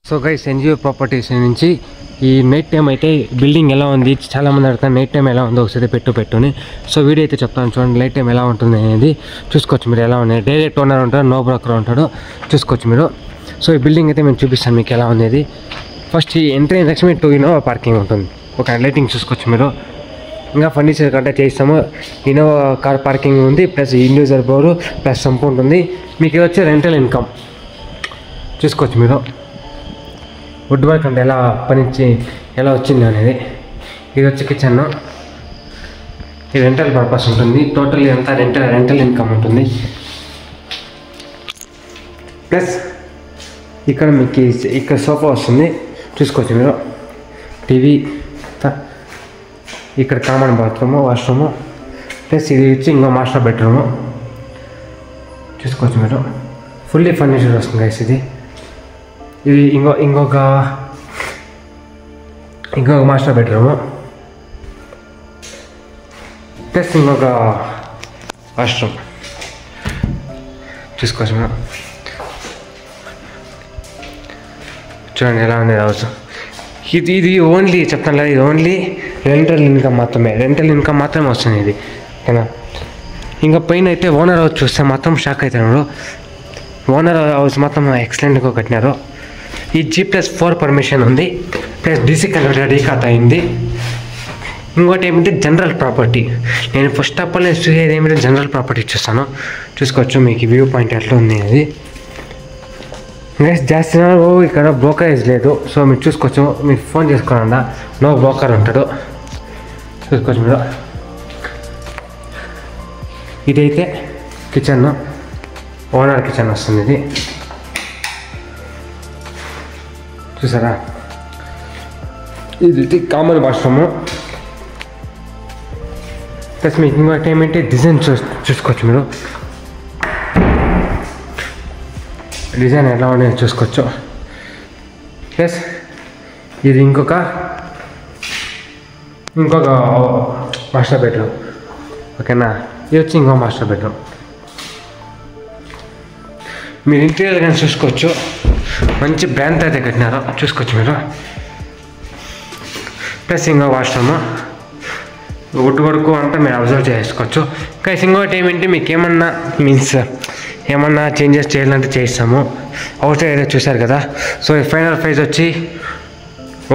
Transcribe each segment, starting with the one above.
So guys NGO properties నుంచి ఈ night time అయితే బిల్డింగ్ ఎలా ఉంది చాలామంది అడుగుతారు నైట్ టైం ఎలా ఉందో ఒకసారి పెట్టుని. సో వీడియో అయితే చెప్తాను చూడండి నైట్ టైం ఎలా ఉంటుంది అనేది చూసుకోవచ్చు మీరు. ఎలా ఉన్నాయి డైరెక్ట్ ఓనర్ ఉంటాడు, నో బ్రోకర్ ఉంటాడు, చూసుకోవచ్చు మీరు. సో ఈ బిల్డింగ్ అయితే మేము చూపిస్తాను మీకు ఎలా ఉంది. ఫస్ట్ ఈ ఎంట్రీ లక్ష్మి 2 ఇన్నోవా పార్కింగ్ ఉంటుంది. ఒక లైటింగ్ చూసుకోవచ్చు మీరు. ఇంకా ఫర్నిచర్ కంటే చేస్తాము. ఇన్నోవా కార్ పార్కింగ్ ఉంది, plus individual bore, plus sump ఉంటుంది. మీకు ఇది వచ్చే రెంటల్ ఇన్కమ్ చూసుకోవచ్చు మీరు. వుడ్ వర్క్ అంటే ఎలా వచ్చింది అనేది. ఇది వచ్చి కిచెన్. ఇది రెంటల్ పర్పస్ ఉంటుంది. టోటల్ అంతా రెంటల్ ఇన్కమ్ ఉంటుంది. ప్లస్ ఇక్కడ మీకు ఇక్కడ సోఫా వస్తుంది చూసుకోవచ్చు మీరు. టీవీ, ఇక్కడ కామన్ బాత్రూము, వాష్రూము, ప్లస్ ఇది వచ్చి ఇంకో మాస్టర్ బెడ్రూము చూసుకోవచ్చు మీరు. ఫుల్లీ ఫర్నిచర్ వస్తుంది గైస్. ఇది ఇంకొక మాస్టర్ బెడ్రూము, ప్లస్ ఇంకొక వాష్రూమ్ చూసుకోవచ్చు మనం. చూడండి ఎలా ఉంది హౌస్. ఇది ఓన్లీ చెప్తాను కదా, ఇది ఓన్లీ రెంటల్ ఇన్కమ్ మాత్రమే వస్తుంది ఇది ఓకేనా. ఇంకా పైన అయితే ఓనర్ హౌస్ చూస్తే మాత్రం షాక్ అవుతున్నారు. ఓనర్ హౌస్ మాత్రం ఎక్సలెంట్గా కట్టినారు. ఈ G+4 పర్మిషన్ ఉంది, ప్లస్ DC కన్వర్టర్ ఖాతా అయింది. ఇంకోటి ఏమిటంటే జనరల్ ప్రాపర్టీ. నేను ఫస్ట్ ఆఫ్ ఆల్ నేను చూసేది ఏమిటంటే జనరల్ ప్రాపర్టీ చూస్తాను. చూసుకోవచ్చు మీకు వ్యూ పాయింట్ ఎట్లా ఉంది అది. జాస్తి ఇక్కడ బ్రోకరేజ్ లేదు. సో మీరు చూసుకోవచ్చు, మీరు ఫోన్ చేసుకోవాలన్నా నో బ్రోకర్ ఉంటాడు చూసుకోవచ్చు మీరు. ఇదైతే కిచెన్, ఓనర్ కిచెన్ వస్తుంది ఇది చూసారా. ఇది కామన్ వాష్రూము. ప్లస్ మీకు ఇంకోటి ఏమంటే డిజైన్ చూసుకోవచ్చు మీరు. డిజైన్ ఎలా ఉన్నాయో చూసుకోవచ్చు. ప్లస్ ఇది ఇంకొక మాస్టర్ బెడ్రూమ్ ఓకేనా. ఇది వచ్చి ఇంకో మాస్టర్ బెడ్రూమ్. మీరు ఇంటీరియర్ కానీ చూసుకోవచ్చు, మంచి బ్రాండ్ అయితే కట్టినారు చూసుకోవచ్చు మీరు. ప్లస్ ఇంకో వాష్రూమ్, వుడ్ వరకు అంతా మీరు అబ్జర్వ్ చేసుకోవచ్చు. కానీ ఇంకోటి ఏమంటే మీకు ఏమన్నా చేంజెస్ చేయాలంటే చేస్తాము. అవుట్ సైడ్ ఏరియా చూశారు కదా. సో ఫైనల్ ప్రైస్ వచ్చి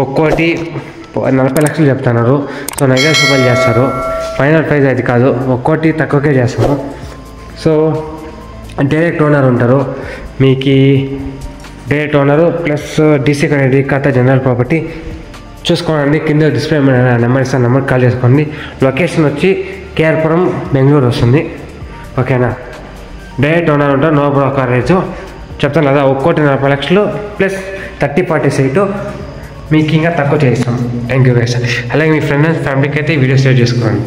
1,40 లక్షలు చెప్తున్నారు. సో 4 రూపాయలు చేస్తారు. ఫైనల్ ప్రైస్ అది కాదు, 1,00,00,000 తక్కువకే చేస్తాము. సో డైరెక్ట్ ఓనర్ ఉంటారు మీకు. డైరెక్ట్ ఓనరు ప్లస్ DC ఖాతా జనరల్ ప్రాపర్టీ చూసుకోండి. కింద డిస్ప్లే నెంబర్ ఇస్తాను, నెంబర్ కాల్ చేసుకోండి. లొకేషన్ వచ్చి కేఆర్పురం, బెంగళూరు వస్తుంది ఓకేనా. డైరెక్ట్ ఓనర్ ఉంటారు, నో బ్రోకరేజ్. చెప్తాను కదా 1,40 లక్షలు ప్లస్ 30-40 సైటు మీకు ఇంకా తక్కువ చేస్తాం. Thank you guys. అలాగే మీ ఫ్రెండ్స్ ఫ్యామిలీకి అయితే వీడియో షేర్ చేసుకోండి.